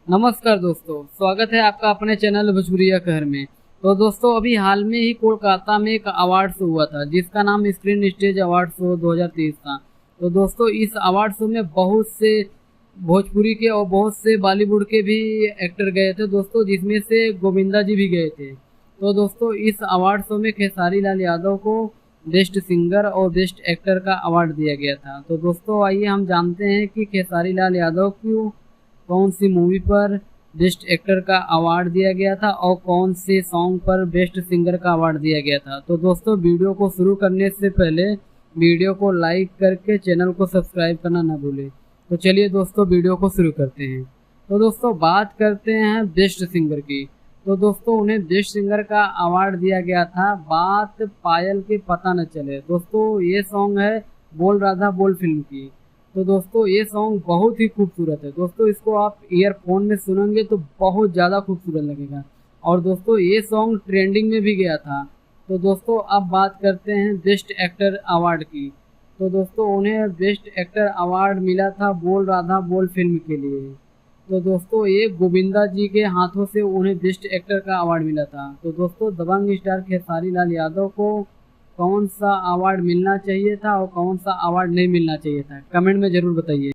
नमस्कार दोस्तों, स्वागत है आपका अपने चैनल भोजपुरिया कहर में। तो दोस्तों, अभी हाल में ही कोलकाता में एक अवार्ड शो हुआ था जिसका नाम स्क्रीन स्टेज अवार्ड शो 2023 था। तो दोस्तों, इस अवार्ड शो में बहुत से भोजपुरी के और बहुत से बॉलीवुड के भी एक्टर गए थे दोस्तों, जिसमें से गोविंदा जी भी गए थे। तो दोस्तों, इस अवार्ड शो में खेसारी लाल यादव को बेस्ट सिंगर और बेस्ट एक्टर का अवार्ड दिया गया था। तो दोस्तों, आइए हम जानते हैं कि खेसारी लाल यादव को कौन सी मूवी पर बेस्ट एक्टर का अवार्ड दिया गया था और कौन से सॉन्ग पर बेस्ट सिंगर का अवार्ड दिया गया था। तो दोस्तों, वीडियो को शुरू करने से पहले वीडियो को लाइक करके चैनल को सब्सक्राइब करना ना भूलें। तो चलिए दोस्तों, वीडियो को शुरू करते हैं। तो दोस्तों, बात करते हैं बेस्ट सिंगर की। तो दोस्तों, उन्हें बेस्ट सिंगर का अवार्ड दिया गया था बात पायल के पता न चले। दोस्तों, ये सॉन्ग है बोल राधा बोल फिल्म की। तो दोस्तों, ये सॉन्ग बहुत ही खूबसूरत है दोस्तों, इसको आप ईयरफोन में सुनेंगे तो बहुत ज़्यादा खूबसूरत लगेगा। और दोस्तों, ये सॉन्ग ट्रेंडिंग में भी गया था। तो दोस्तों, अब बात करते हैं बेस्ट एक्टर अवार्ड की। तो दोस्तों, उन्हें बेस्ट एक्टर अवार्ड मिला था बोल राधा बोल फिल्म के लिए। तो दोस्तों, ये गोविंदा जी के हाथों से उन्हें बेस्ट एक्टर का अवार्ड मिला था। तो दोस्तों, दबंग स्टार खेसारी लाल यादव को कौन सा अवार्ड मिलना चाहिए था और कौन सा अवार्ड नहीं मिलना चाहिए था, कमेंट में ज़रूर बताइए।